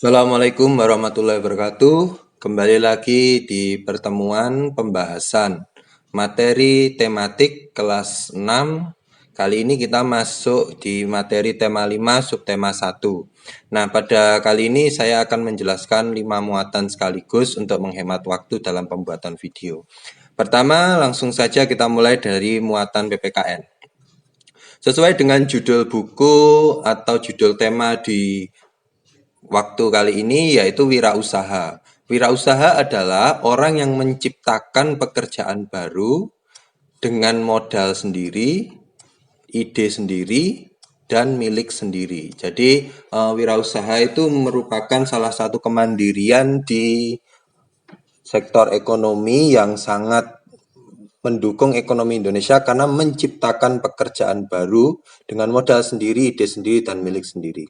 Assalamualaikum warahmatullahi wabarakatuh. Kembali lagi di pertemuan pembahasan materi tematik kelas 6. Kali ini kita masuk di materi tema 5 subtema 1. Nah, pada kali ini saya akan menjelaskan 5 muatan sekaligus untuk menghemat waktu dalam pembuatan video. Pertama, langsung saja kita mulai dari muatan PPKN. Sesuai dengan judul buku atau judul tema di waktu kali ini yaitu wirausaha. Wirausaha adalah orang yang menciptakan pekerjaan baru dengan modal sendiri, ide sendiri, dan milik sendiri. Jadi wirausaha itu merupakan salah satu kemandirian di sektor ekonomi yang sangat mendukung ekonomi Indonesia karena menciptakan pekerjaan baru dengan modal sendiri, ide sendiri, dan milik sendiri.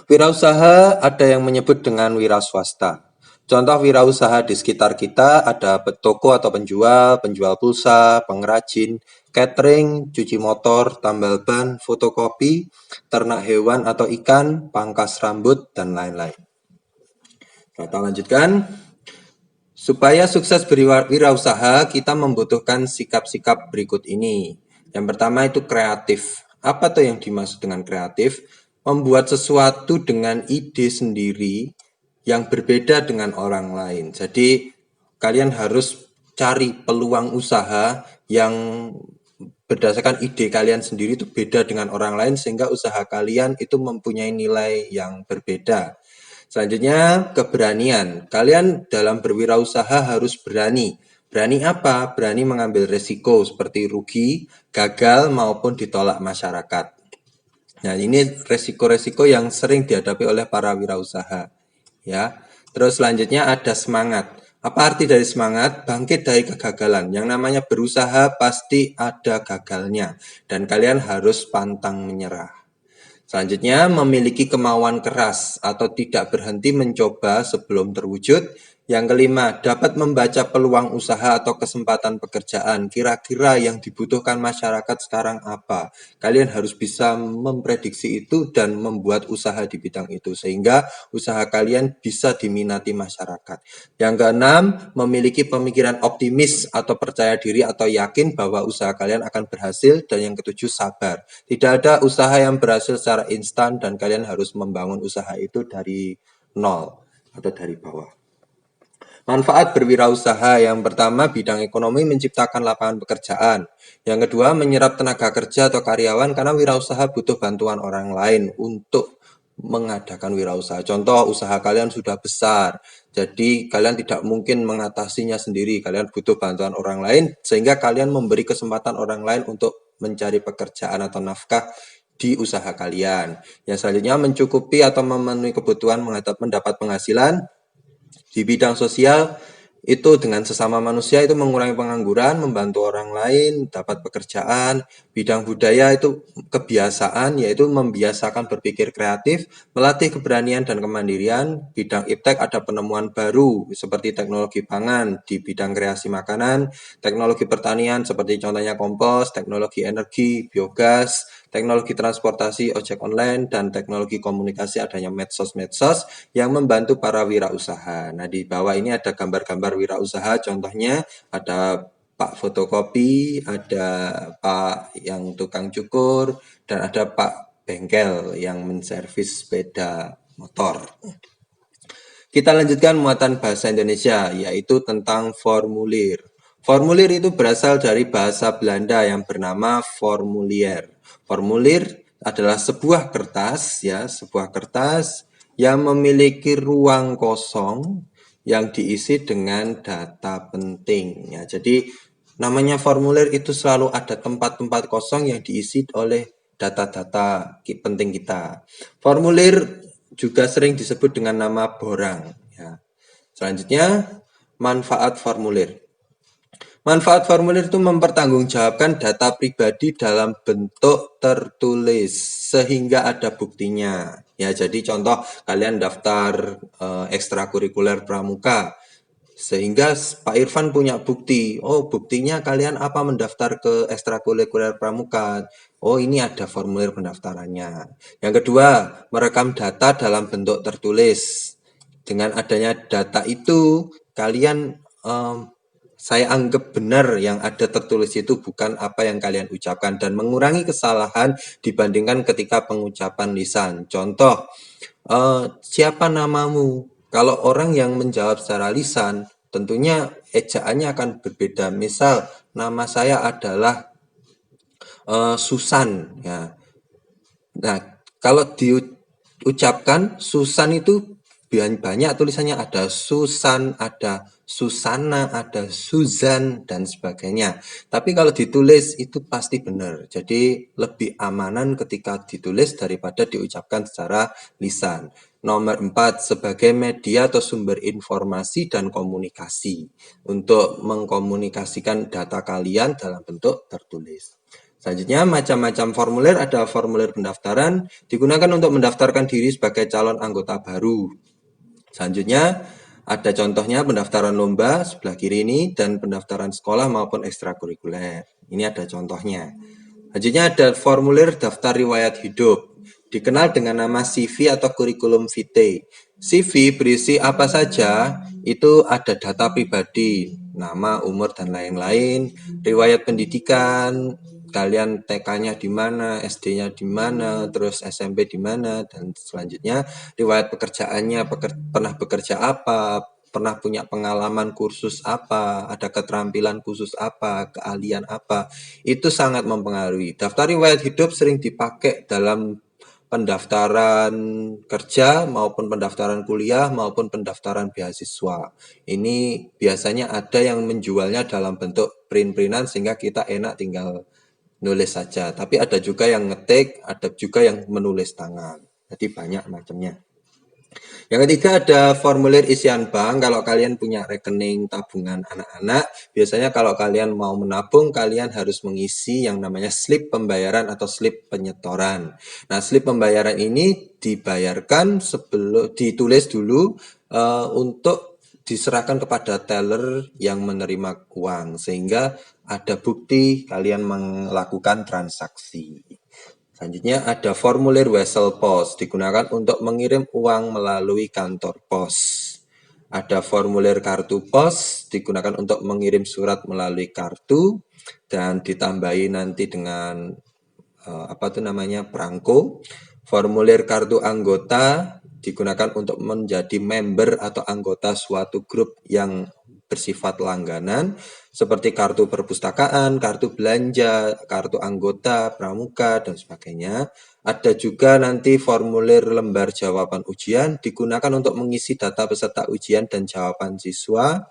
Wirausaha ada yang menyebut dengan wira swasta. Contoh wirausaha di sekitar kita ada toko atau penjual pulsa, pengrajin, catering, cuci motor, tambal ban, fotokopi, ternak hewan atau ikan, pangkas rambut, dan lain-lain. Kita lanjutkan. Supaya sukses berwirausaha, kita membutuhkan sikap-sikap berikut ini. Yang pertama itu kreatif. Apa tuh yang dimaksud dengan kreatif? Membuat sesuatu dengan ide sendiri yang berbeda dengan orang lain. Jadi kalian harus cari peluang usaha yang berdasarkan ide kalian sendiri itu beda dengan orang lain sehingga usaha kalian itu mempunyai nilai yang berbeda. Selanjutnya, keberanian. Kalian dalam berwirausaha harus berani. Berani apa? Berani mengambil resiko seperti rugi, gagal, maupun ditolak masyarakat. Nah, ini resiko-resiko yang sering dihadapi oleh para wirausaha. Ya. Terus selanjutnya ada semangat. Apa arti dari semangat? Bangkit dari kegagalan. Yang namanya berusaha pasti ada gagalnya. Dan kalian harus pantang menyerah. Selanjutnya, memiliki kemauan keras atau tidak berhenti mencoba sebelum terwujud. Yang kelima, dapat membaca peluang usaha atau kesempatan pekerjaan. Kira-kira yang dibutuhkan masyarakat sekarang apa? Kalian harus bisa memprediksi itu dan membuat usaha di bidang itu sehingga usaha kalian bisa diminati masyarakat. Yang keenam, memiliki pemikiran optimis atau percaya diri atau yakin bahwa usaha kalian akan berhasil. Dan yang ketujuh, sabar. Tidak ada usaha yang berhasil secara instan dan kalian harus membangun usaha itu dari nol atau dari bawah. Manfaat berwirausaha yang pertama bidang ekonomi menciptakan lapangan pekerjaan. Yang kedua menyerap tenaga kerja atau karyawan karena wirausaha butuh bantuan orang lain untuk mengadakan wirausaha. Contoh usaha kalian sudah besar, jadi kalian tidak mungkin mengatasinya sendiri. Kalian butuh bantuan orang lain sehingga kalian memberi kesempatan orang lain untuk mencari pekerjaan atau nafkah di usaha kalian. Yang selanjutnya mencukupi atau memenuhi kebutuhan mendapat penghasilan. Di bidang sosial itu dengan sesama manusia itu mengurangi pengangguran, membantu orang lain, dapat pekerjaan. Bidang budaya itu kebiasaan, yaitu membiasakan berpikir kreatif, melatih keberanian dan kemandirian. Bidang iptek ada penemuan baru seperti teknologi pangan di bidang kreasi makanan, teknologi pertanian seperti contohnya kompos, teknologi energi, biogas, teknologi transportasi, ojek online, dan teknologi komunikasi adanya medsos-medsos yang membantu para wirausaha. Nah, di bawah ini ada gambar-gambar wirausaha, contohnya ada Pak fotokopi, ada Pak yang tukang cukur, dan ada Pak bengkel yang menservis sepeda motor. Kita lanjutkan muatan bahasa Indonesia, yaitu tentang formulir. Formulir itu berasal dari bahasa Belanda yang bernama formulier. Formulir adalah sebuah kertas, sebuah kertas yang memiliki ruang kosong yang diisi dengan data penting. Ya, jadi namanya formulir itu selalu ada tempat-tempat kosong yang diisi oleh data-data penting kita. Formulir juga sering disebut dengan nama borang. Ya. Selanjutnya, manfaat formulir. Manfaat formulir itu mempertanggungjawabkan data pribadi dalam bentuk tertulis sehingga ada buktinya. Ya, jadi contoh kalian daftar ekstrakurikuler pramuka. Sehingga Pak Irfan punya bukti. Oh, buktinya kalian apa mendaftar ke ekstrakurikuler pramuka. Oh, ini ada formulir pendaftarannya. Yang kedua, merekam data dalam bentuk tertulis. Dengan adanya data itu, kalian saya anggap benar yang ada tertulis itu bukan apa yang kalian ucapkan dan mengurangi kesalahan dibandingkan ketika pengucapan lisan. Contoh, siapa namamu? Kalau orang yang menjawab secara lisan, tentunya ejaannya akan berbeda. Misal, nama saya adalah Susan. Ya. Nah, kalau diucapkan Susan itu banyak tulisannya, ada Susan, ada Susana, ada Susan, dan sebagainya. Tapi kalau ditulis itu pasti benar. Jadi lebih amanan ketika ditulis daripada diucapkan secara lisan. Nomor 4, sebagai media atau sumber informasi dan komunikasi. Untuk mengkomunikasikan data kalian dalam bentuk tertulis. Selanjutnya, macam-macam formulir. Ada formulir pendaftaran, digunakan untuk mendaftarkan diri sebagai calon anggota baru. Selanjutnya, ada contohnya pendaftaran lomba sebelah kiri ini, dan pendaftaran sekolah maupun ekstrakurikuler. Ini ada contohnya. Selanjutnya ada formulir daftar riwayat hidup, dikenal dengan nama CV atau kurikulum vitae. CV berisi apa saja, itu ada data pribadi, nama, umur, dan lain-lain, riwayat pendidikan, kalian TK-nya di mana, SD-nya di mana, terus SMP di mana, dan selanjutnya riwayat pekerjaannya, pernah bekerja apa, pernah punya pengalaman kursus apa, ada keterampilan khusus apa, keahlian apa, itu sangat mempengaruhi. Daftar riwayat hidup sering dipakai dalam pendaftaran kerja maupun pendaftaran kuliah maupun pendaftaran beasiswa. Ini biasanya ada yang menjualnya dalam bentuk print-printan sehingga kita enak tinggal nulis saja. Tapi ada juga yang ngetik, ada juga yang menulis tangan. Jadi banyak macamnya. Yang ketiga ada formulir isian bank. Kalau kalian punya rekening tabungan anak-anak, biasanya kalau kalian mau menabung, kalian harus mengisi yang namanya slip pembayaran atau slip penyetoran. Nah, slip pembayaran ini dibayarkan sebelum ditulis dulu untuk diserahkan kepada teller yang menerima uang, sehingga ada bukti kalian melakukan transaksi. Selanjutnya ada formulir wesel pos, digunakan untuk mengirim uang melalui kantor pos. Ada formulir kartu pos, digunakan untuk mengirim surat melalui kartu, dan ditambahi nanti dengan perangko. Formulir kartu anggota digunakan untuk menjadi member atau anggota suatu grup yang bersifat langganan, seperti kartu perpustakaan, kartu belanja, kartu anggota, pramuka, dan sebagainya. Ada juga nanti formulir lembar jawaban ujian, digunakan untuk mengisi data peserta ujian dan jawaban siswa.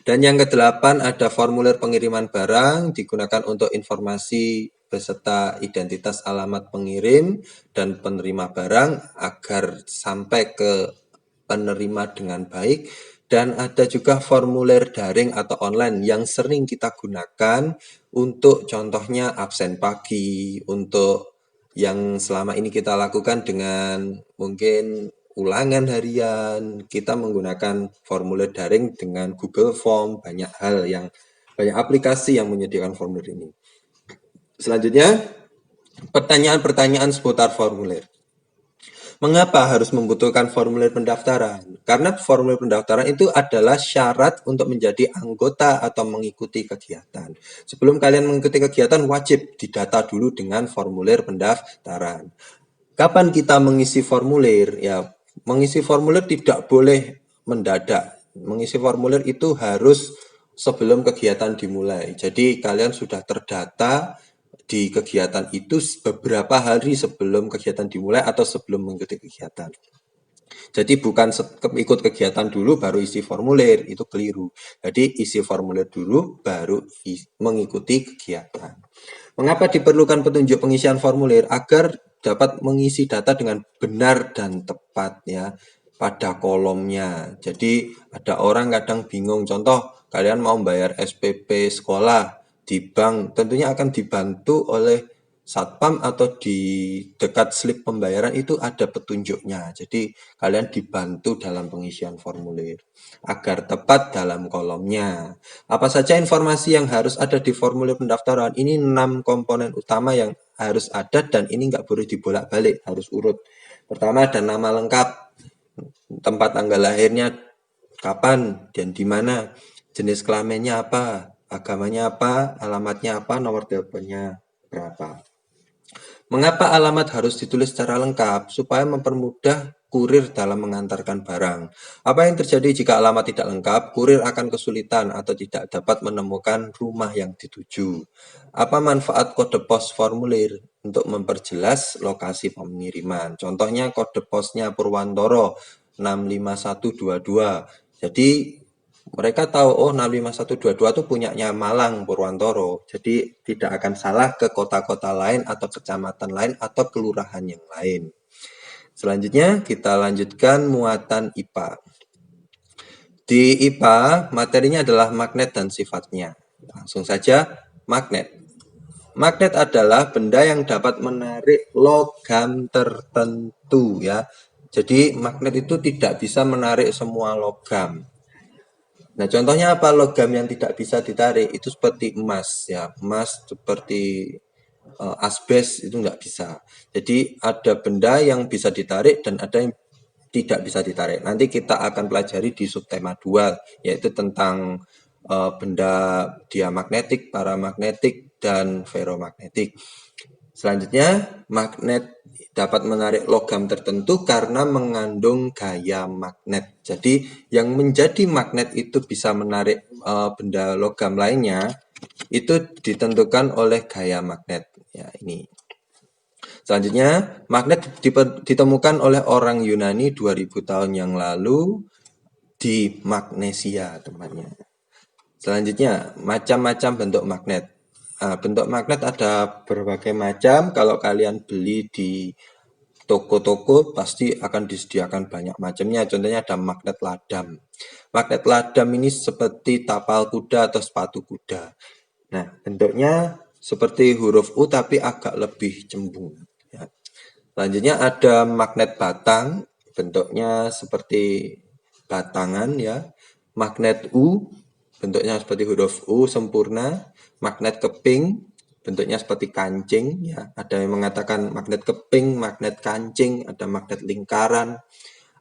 Dan yang kedelapan ada formulir pengiriman barang, digunakan untuk informasi beserta identitas alamat pengirim dan penerima barang agar sampai ke penerima dengan baik. Dan ada juga formulir daring atau online yang sering kita gunakan untuk contohnya absen pagi, untuk yang selama ini kita lakukan dengan mungkin ulangan harian, kita menggunakan formulir daring dengan Google Form, banyak aplikasi yang menyediakan formulir ini. Selanjutnya, pertanyaan-pertanyaan seputar formulir. Mengapa harus membutuhkan formulir pendaftaran? Karena formulir pendaftaran itu adalah syarat untuk menjadi anggota atau mengikuti kegiatan. Sebelum kalian mengikuti kegiatan, wajib didata dulu dengan formulir pendaftaran. Kapan kita mengisi formulir? Ya, mengisi formulir tidak boleh mendadak. Mengisi formulir itu harus sebelum kegiatan dimulai. Jadi kalian sudah terdata di kegiatan itu beberapa hari sebelum kegiatan dimulai atau sebelum mengikuti kegiatan. Jadi bukan ikut kegiatan dulu baru isi formulir, itu keliru. Jadi isi formulir dulu baru mengikuti kegiatan. Mengapa diperlukan petunjuk pengisian formulir? Agar dapat mengisi data dengan benar dan tepat ya pada kolomnya. Jadi ada orang kadang bingung, contoh kalian mau bayar SPP sekolah di bank, tentunya akan dibantu oleh satpam atau di dekat slip pembayaran itu ada petunjuknya. Jadi kalian dibantu dalam pengisian formulir agar tepat dalam kolomnya. Apa saja informasi yang harus ada di formulir pendaftaran? Ini 6 komponen utama yang harus ada dan ini nggak boleh dibolak-balik, harus urut. Pertama ada nama lengkap, tempat tanggal lahirnya kapan dan di mana, jenis kelaminnya apa, agamanya apa, alamatnya apa, nomor teleponnya berapa. Mengapa alamat harus ditulis secara lengkap? Supaya mempermudah kurir dalam mengantarkan barang. Apa yang terjadi jika alamat tidak lengkap? Kurir akan kesulitan atau tidak dapat menemukan rumah yang dituju. Apa manfaat kode pos formulir? Untuk memperjelas lokasi pengiriman. Contohnya kode posnya Purwantoro 65122. Jadi mereka tahu, oh 65122 itu punyanya Malang, Purwantoro. Jadi tidak akan salah ke kota-kota lain atau kecamatan lain atau kelurahan yang lain. Selanjutnya kita lanjutkan muatan IPA. Di IPA materinya adalah magnet dan sifatnya. Langsung saja magnet. Magnet adalah benda yang dapat menarik logam tertentu ya. Jadi magnet itu tidak bisa menarik semua logam. Nah, contohnya apa logam yang tidak bisa ditarik? Itu seperti emas ya. Emas seperti asbes itu nggak bisa. Jadi ada benda yang bisa ditarik dan ada yang tidak bisa ditarik. Nanti kita akan pelajari di subtema 2 yaitu tentang benda diamagnetik, paramagnetik dan ferromagnetik. Selanjutnya, magnet dapat menarik logam tertentu karena mengandung gaya magnet. Jadi, yang menjadi magnet itu bisa menarik benda logam lainnya, itu ditentukan oleh gaya magnet. Ya, ini. Selanjutnya, magnet ditemukan oleh orang Yunani 2000 tahun yang lalu di Magnesia tempatnya. Selanjutnya, macam-macam bentuk magnet. Nah, bentuk magnet ada berbagai macam. Kalau kalian beli di toko-toko pasti akan disediakan banyak macamnya. Contohnya ada magnet ladam. Magnet ladam ini seperti tapal kuda atau sepatu kuda. Nah, bentuknya seperti huruf U tapi agak lebih cembung. Ya. Selanjutnya ada magnet batang. Bentuknya seperti batangan ya. Magnet U bentuknya seperti huruf U sempurna. Magnet keping bentuknya seperti kancing ya. Ada yang mengatakan magnet keping, magnet kancing, ada magnet lingkaran.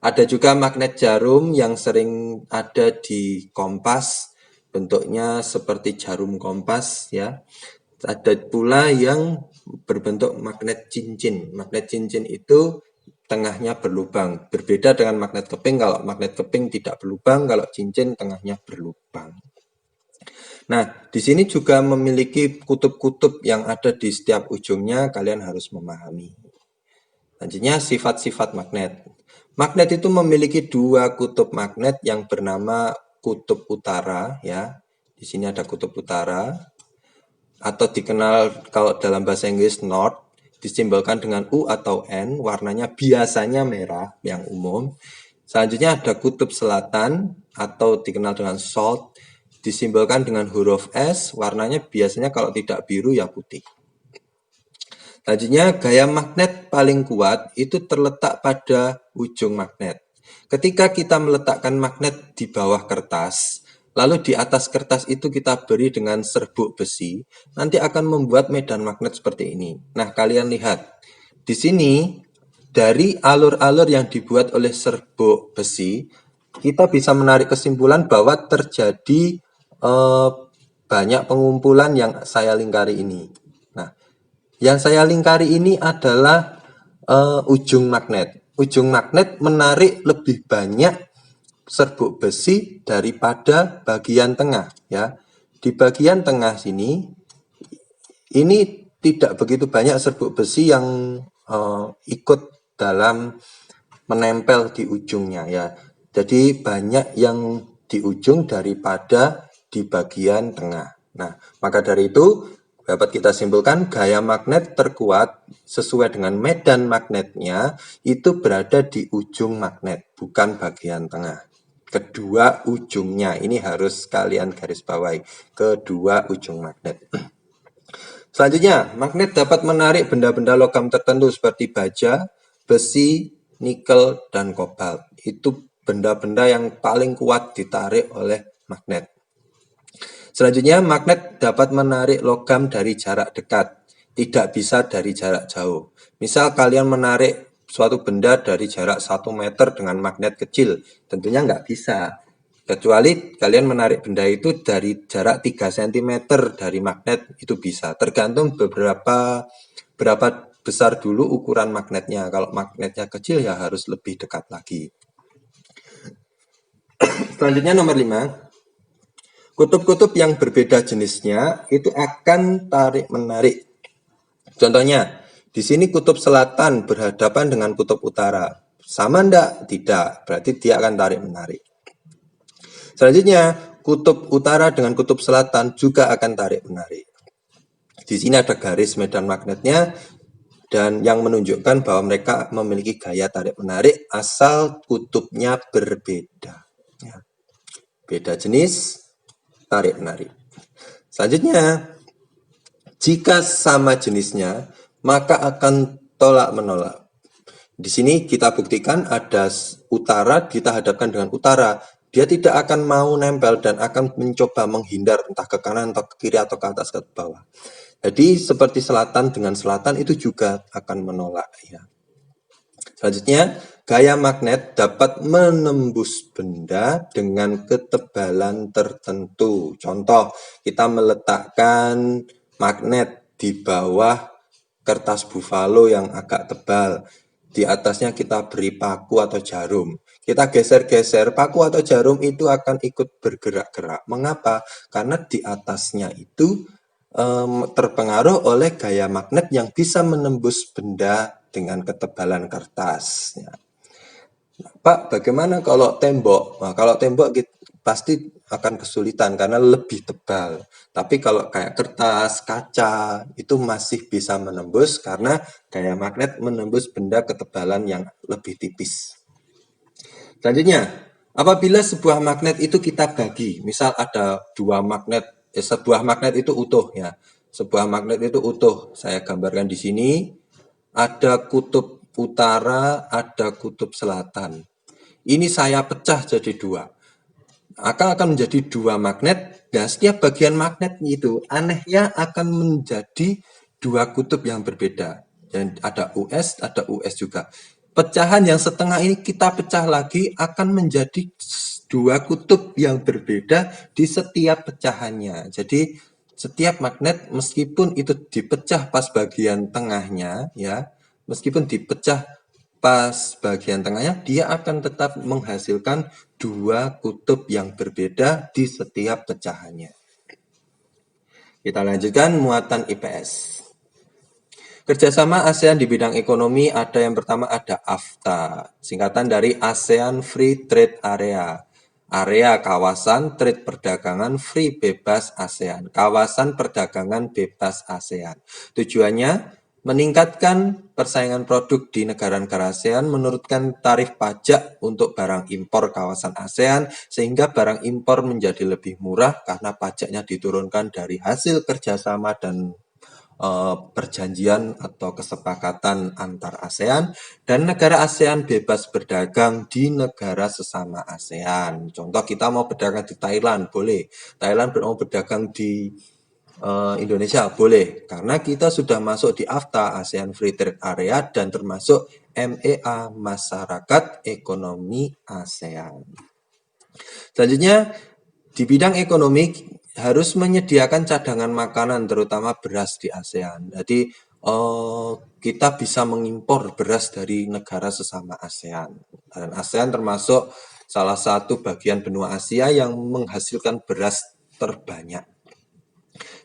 Ada juga magnet jarum yang sering ada di kompas. Bentuknya seperti jarum kompas ya. Ada pula yang berbentuk magnet cincin. Magnet cincin itu tengahnya berlubang. Berbeda dengan magnet keping. Kalau magnet keping tidak berlubang, kalau cincin tengahnya berlubang. Nah, di sini juga memiliki kutub-kutub yang ada di setiap ujungnya, kalian harus memahami. Selanjutnya, sifat-sifat magnet. Magnet itu memiliki 2 kutub magnet yang bernama kutub utara, ya. Di sini ada kutub utara, atau dikenal kalau dalam bahasa Inggris North, disimbolkan dengan U atau N, warnanya biasanya merah, yang umum. Selanjutnya ada kutub selatan, atau dikenal dengan South, disimbolkan dengan huruf S, warnanya biasanya kalau tidak biru ya putih. Selanjutnya, gaya magnet paling kuat itu terletak pada ujung magnet. Ketika kita meletakkan magnet di bawah kertas, lalu di atas kertas itu kita beri dengan serbuk besi, nanti akan membuat medan magnet seperti ini. Nah, kalian lihat. Di sini, dari alur-alur yang dibuat oleh serbuk besi, kita bisa menarik kesimpulan bahwa terjadi banyak pengumpulan yang saya lingkari ini. Nah, yang saya lingkari ini adalah ujung magnet. Ujung magnet menarik lebih banyak serbuk besi daripada bagian tengah ya. Di bagian tengah sini ini tidak begitu banyak serbuk besi yang ikut dalam menempel di ujungnya ya. Jadi banyak yang di ujung daripada di bagian tengah. Nah, maka dari itu dapat kita simpulkan gaya magnet terkuat sesuai dengan medan magnetnya itu berada di ujung magnet, bukan bagian tengah. Kedua ujungnya, ini harus kalian garis bawahi, kedua ujung magnet. Selanjutnya, magnet dapat menarik benda-benda logam tertentu seperti baja, besi, nikel, dan kobalt. Itu benda-benda yang paling kuat ditarik oleh magnet. Selanjutnya, magnet dapat menarik logam dari jarak dekat, tidak bisa dari jarak jauh. Misal kalian menarik suatu benda dari jarak 1 meter dengan magnet kecil, tentunya nggak bisa. Kecuali kalian menarik benda itu dari jarak 3 cm dari magnet, itu bisa. Tergantung berapa besar dulu ukuran magnetnya. Kalau magnetnya kecil ya harus lebih dekat lagi. Selanjutnya nomor 5. Kutub-kutub yang berbeda jenisnya itu akan tarik-menarik. Contohnya, di sini kutub selatan berhadapan dengan kutub utara. Sama enggak? Tidak. Berarti dia akan tarik-menarik. Selanjutnya, kutub utara dengan kutub selatan juga akan tarik-menarik. Di sini ada garis medan magnetnya dan yang menunjukkan bahwa mereka memiliki gaya tarik-menarik asal kutubnya berbeda. Beda jenis, tarik-menarik. Selanjutnya, jika sama jenisnya, maka akan tolak-menolak. Di sini kita buktikan ada utara kita hadapkan dengan utara. Dia tidak akan mau nempel dan akan mencoba menghindar entah ke kanan atau ke kiri atau ke atas ke bawah. Jadi seperti selatan dengan selatan itu juga akan menolak ya. Selanjutnya, gaya magnet dapat menembus benda dengan ketebalan tertentu. Contoh, kita meletakkan magnet di bawah kertas buffalo yang agak tebal. Di atasnya kita beri paku atau jarum. Kita geser-geser, paku atau jarum itu akan ikut bergerak-gerak. Mengapa? Karena di atasnya itu terpengaruh oleh gaya magnet yang bisa menembus benda dengan ketebalan kertas. Ya. Pak, bagaimana kalau tembok? Nah, kalau tembok pasti akan kesulitan karena lebih tebal. Tapi kalau kayak kertas, kaca, itu masih bisa menembus karena gaya magnet menembus benda ketebalan yang lebih tipis. Selanjutnya, apabila sebuah magnet itu kita bagi, misal ada dua magnet, sebuah magnet itu utuh ya. Sebuah magnet itu utuh. Saya gambarkan di sini. Ada kutub utara, ada kutub selatan. Ini saya pecah jadi dua. Akan menjadi dua magnet. Dan setiap bagian magnet itu anehnya akan menjadi dua kutub yang berbeda. Dan ada US, ada US juga. Pecahan yang setengah ini kita pecah lagi akan menjadi dua kutub yang berbeda di setiap pecahannya. Jadi setiap magnet meskipun itu dipecah pas bagian tengahnya ya, meskipun dipecah pas bagian tengahnya, dia akan tetap menghasilkan dua kutub yang berbeda di setiap pecahannya. Kita lanjutkan muatan IPS. Kerjasama ASEAN di bidang ekonomi ada yang pertama ada AFTA, singkatan dari ASEAN Free Trade Area. Area kawasan trade perdagangan free bebas ASEAN, kawasan perdagangan bebas ASEAN. Tujuannya meningkatkan persaingan produk di negara-negara ASEAN, menurunkan tarif pajak untuk barang impor kawasan ASEAN, sehingga barang impor menjadi lebih murah karena pajaknya diturunkan dari hasil kerjasama dan perjanjian atau kesepakatan antar ASEAN dan negara ASEAN bebas berdagang di negara sesama ASEAN. Contoh kita mau berdagang di Thailand, boleh. Thailand mau berdagang di Indonesia, boleh. Karena kita sudah masuk di AFTA, ASEAN Free Trade Area, dan termasuk MEA, Masyarakat Ekonomi ASEAN. Selanjutnya, di bidang ekonomi harus menyediakan cadangan makanan terutama beras di ASEAN. Jadi kita bisa mengimpor beras dari negara sesama ASEAN. Dan ASEAN termasuk salah satu bagian benua Asia yang menghasilkan beras terbanyak.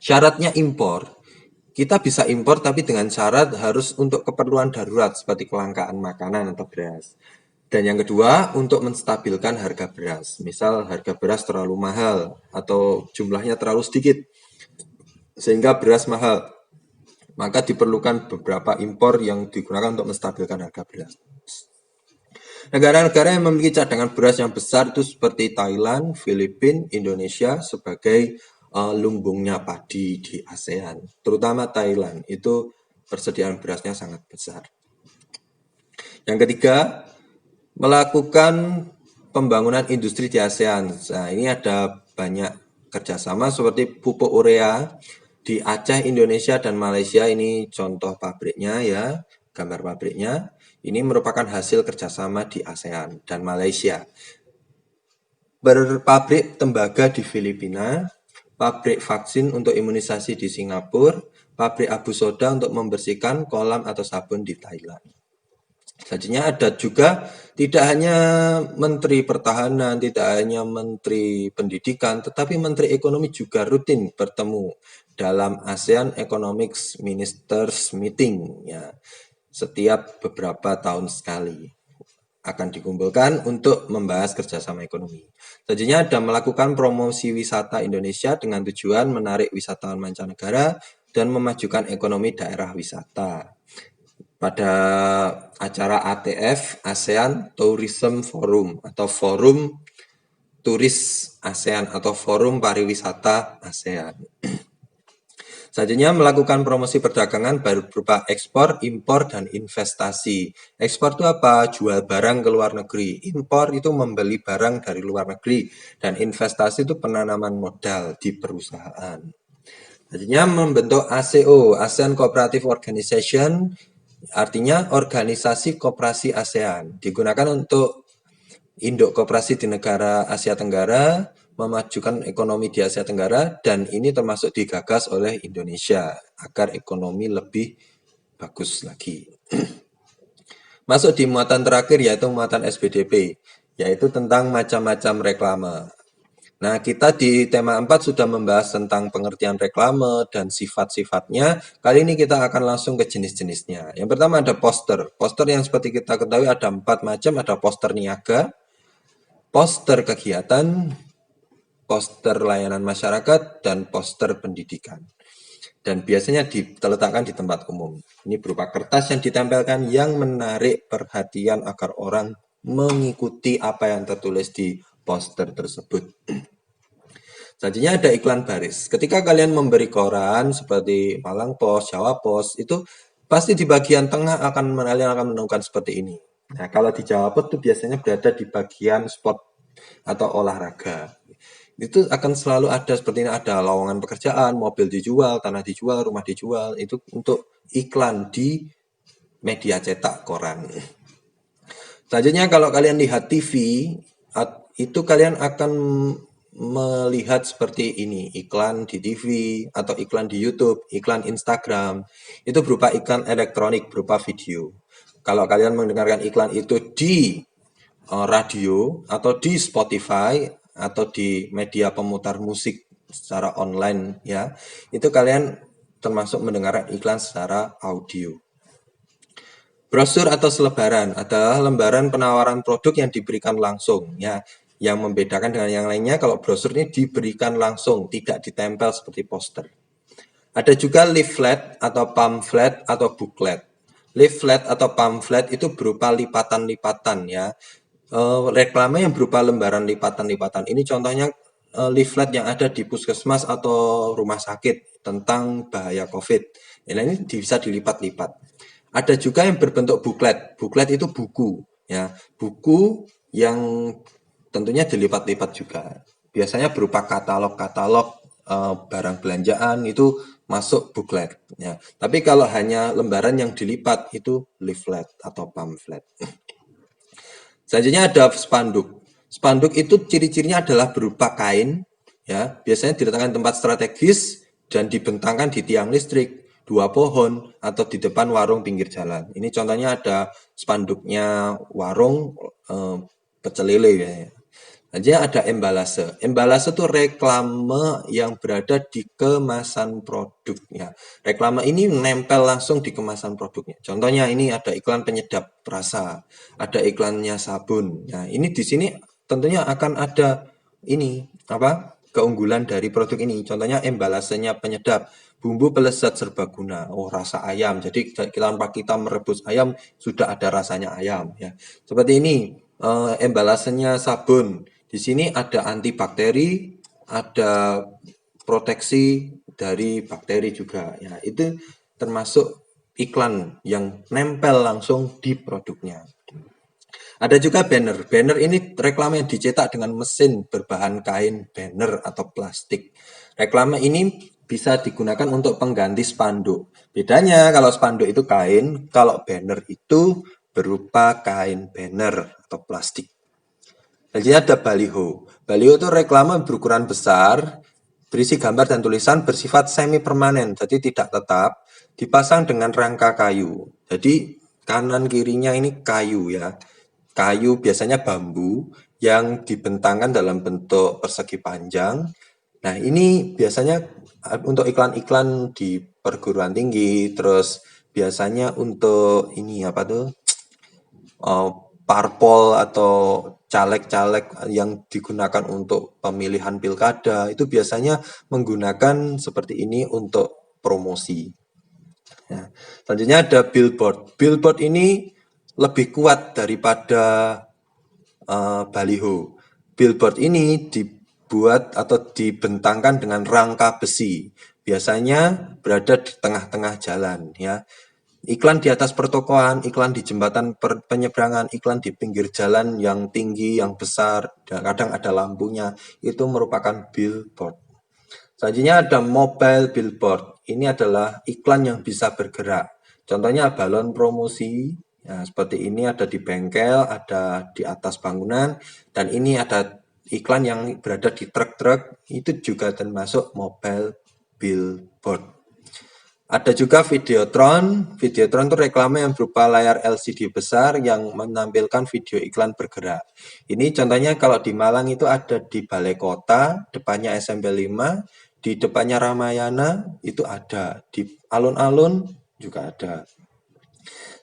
Syaratnya impor, kita bisa impor tapi dengan syarat harus untuk keperluan darurat seperti kelangkaan makanan atau beras. Dan yang kedua, untuk menstabilkan harga beras. Misal harga beras terlalu mahal atau jumlahnya terlalu sedikit, sehingga beras mahal. Maka diperlukan beberapa impor yang digunakan untuk menstabilkan harga beras. Negara-negara yang memiliki cadangan beras yang besar itu seperti Thailand, Filipina, Indonesia sebagai lumbungnya padi di ASEAN, terutama Thailand, itu persediaan berasnya sangat besar. Yang ketiga, melakukan pembangunan industri di ASEAN. Nah, ini ada banyak kerjasama seperti pupuk urea di Aceh, Indonesia, dan Malaysia. Ini contoh pabriknya ya, gambar pabriknya. Ini merupakan hasil kerjasama di ASEAN dan Malaysia. Berpabrik tembaga di Filipina, pabrik vaksin untuk imunisasi di Singapura, pabrik abu soda untuk membersihkan kolam atau sabun di Thailand. Selanjutnya ada juga tidak hanya Menteri Pertahanan, tidak hanya Menteri Pendidikan, tetapi Menteri Ekonomi juga rutin bertemu dalam ASEAN Economic Ministers Meeting ya, setiap beberapa tahun sekali akan dikumpulkan untuk membahas kerjasama ekonomi. Selanjutnya ada melakukan promosi wisata Indonesia dengan tujuan menarik wisatawan mancanegara dan memajukan ekonomi daerah wisata. Pada acara ATF, ASEAN Tourism Forum atau Forum Turis ASEAN atau Forum Pariwisata ASEAN. Selanjutnya melakukan promosi perdagangan berupa ekspor, impor, dan investasi. Ekspor itu apa? Jual barang ke luar negeri. Impor itu membeli barang dari luar negeri. Dan investasi itu penanaman modal di perusahaan. Selanjutnya membentuk ACO, ASEAN Cooperative Organization, artinya organisasi koperasi ASEAN. Digunakan untuk induk koperasi di negara Asia Tenggara, memajukan ekonomi di Asia Tenggara, dan ini termasuk digagas oleh Indonesia agar ekonomi lebih bagus lagi. Masuk di muatan terakhir yaitu muatan SBDP, yaitu tentang macam-macam reklame. Nah, kita di tema 4 sudah membahas tentang pengertian reklame dan sifat-sifatnya. Kali ini kita akan langsung ke jenis-jenisnya. Yang pertama ada poster. Poster yang seperti kita ketahui ada 4 macam, ada poster niaga, poster kegiatan, poster layanan masyarakat, dan poster pendidikan. Dan biasanya diletakkan di tempat umum. Ini berupa kertas yang ditempelkan yang menarik perhatian agar orang mengikuti apa yang tertulis di poster tersebut. Selanjutnya ada iklan baris. Ketika kalian memberi koran seperti Malang Post, Jawa Post, itu pasti di bagian tengah kalian akan menemukan seperti ini. Nah, kalau di Jawa Post itu biasanya berada di bagian sport atau olahraga. Itu akan selalu ada seperti ini, ada lowongan pekerjaan, mobil dijual, tanah dijual, rumah dijual. Itu untuk iklan di media cetak koran. Selanjutnya kalau kalian lihat TV, itu kalian akan melihat seperti ini, iklan di TV atau iklan di YouTube, iklan Instagram, itu berupa iklan elektronik, berupa video. Kalau kalian mendengarkan iklan itu di radio atau di Spotify atau di media pemutar musik secara online ya, itu kalian termasuk mendengarkan iklan secara audio. Brosur atau selebaran adalah lembaran penawaran produk yang diberikan langsung ya. Yang membedakan dengan yang lainnya, kalau brosur ini diberikan langsung, tidak ditempel seperti poster. Ada juga leaflet atau pamflet atau booklet. Leaflet atau pamflet itu berupa lipatan-lipatan ya. Reklame yang berupa lembaran lipatan-lipatan. Ini contohnya leaflet yang ada di puskesmas atau rumah sakit tentang bahaya COVID. Nah, ini bisa dilipat-lipat. Ada juga yang berbentuk booklet. Booklet itu buku ya. Buku yang tentunya dilipat-lipat juga. Biasanya berupa katalog-katalog barang belanjaan itu masuk booklet ya. Tapi kalau hanya lembaran yang dilipat itu leaflet atau pamflet. Selanjutnya ada spanduk. Spanduk itu ciri-cirinya adalah berupa kain ya, biasanya diletakkan tempat strategis dan dibentangkan di tiang listrik, dua pohon atau di depan warung pinggir jalan. Ini contohnya ada spanduknya warung pecel lele ya. Selanjutnya ada embalase. Embalase itu reklame yang berada di kemasan produknya. Reklame ini nempel langsung di kemasan produknya. Contohnya ini ada iklan penyedap rasa, ada iklannya sabun. Nah, ini di sini tentunya akan ada ini apa? Keunggulan dari produk ini. Contohnya embalasenya penyedap, bumbu pelezat serbaguna. Oh, rasa ayam. Jadi tanpa kita merebus ayam sudah ada rasanya ayam ya. Seperti ini embalasenya sabun. Di sini ada antibakteri, ada proteksi dari bakteri juga. Ya, itu termasuk iklan yang nempel langsung di produknya. Ada juga banner. Banner ini reklame yang dicetak dengan mesin berbahan kain, banner atau plastik. Reklame ini bisa digunakan untuk pengganti spanduk. Bedanya kalau spanduk itu kain, kalau banner itu berupa kain banner atau plastik. Jadi ada baliho. Baliho itu reklame berukuran besar, berisi gambar dan tulisan bersifat semi permanen, jadi tidak tetap, dipasang dengan rangka kayu. Jadi kanan kirinya ini kayu ya. Kayu biasanya bambu yang dibentangkan dalam bentuk persegi panjang. Nah, ini biasanya untuk iklan-iklan di perguruan tinggi, terus biasanya untuk ini apa tuh? eh, parpol atau caleg-caleg yang digunakan untuk pemilihan pilkada itu biasanya menggunakan seperti ini untuk promosi. Ya. Selanjutnya ada billboard. Billboard ini lebih kuat daripada baliho. Billboard ini dibuat atau dibentangkan dengan rangka besi. Biasanya berada di tengah-tengah jalan ya. Iklan di atas pertokoan, iklan di jembatan penyeberangan, iklan di pinggir jalan yang tinggi, yang besar, dan kadang ada lampunya, itu merupakan billboard. Selanjutnya ada mobile billboard. Ini adalah iklan yang bisa bergerak. Contohnya balon promosi, ya, seperti ini ada di bengkel, ada di atas bangunan, dan ini ada iklan yang berada di truk-truk, itu juga termasuk mobile billboard. Ada juga Videotron. Videotron itu reklame yang berupa layar LCD besar yang menampilkan video iklan bergerak. Ini contohnya kalau di Malang itu ada di Balai Kota, depannya SMP 5, di depannya Ramayana itu ada, di alun-alun juga ada.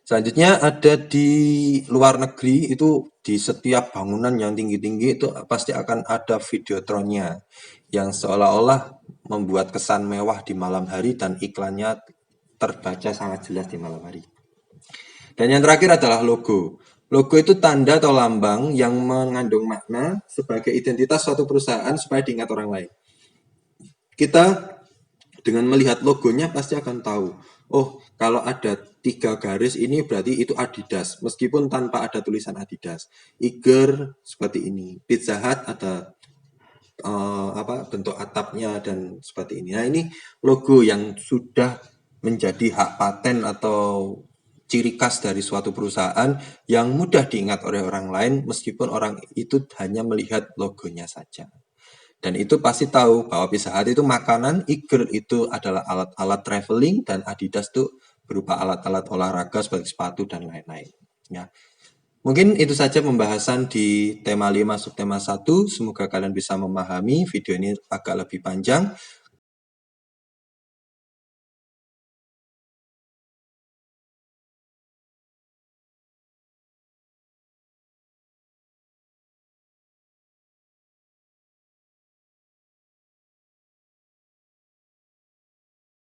Selanjutnya ada di luar negeri itu di setiap bangunan yang tinggi-tinggi itu pasti akan ada Videotronnya yang seolah-olah membuat kesan mewah di malam hari dan iklannya terbaca sangat jelas di malam hari. Dan yang terakhir adalah logo. Logo itu tanda atau lambang yang mengandung makna sebagai identitas suatu perusahaan supaya diingat orang lain. Kita dengan melihat logonya pasti akan tahu, oh kalau ada 3 garis ini berarti itu Adidas, meskipun tanpa ada tulisan Adidas. Iger seperti ini, Pizza Hut ada bentuk atapnya dan seperti ini. Nah, ini logo yang sudah menjadi hak paten atau ciri khas dari suatu perusahaan yang mudah diingat oleh orang lain meskipun orang itu hanya melihat logonya saja. Dan itu pasti tahu bahwa Pizza Hut itu makanan, Iger itu adalah alat-alat traveling, dan Adidas itu berupa alat-alat olahraga seperti sepatu dan lain-lain. Ya. Mungkin itu saja pembahasan di tema 5 subtema 1. Semoga kalian bisa memahami. Video ini agak lebih panjang.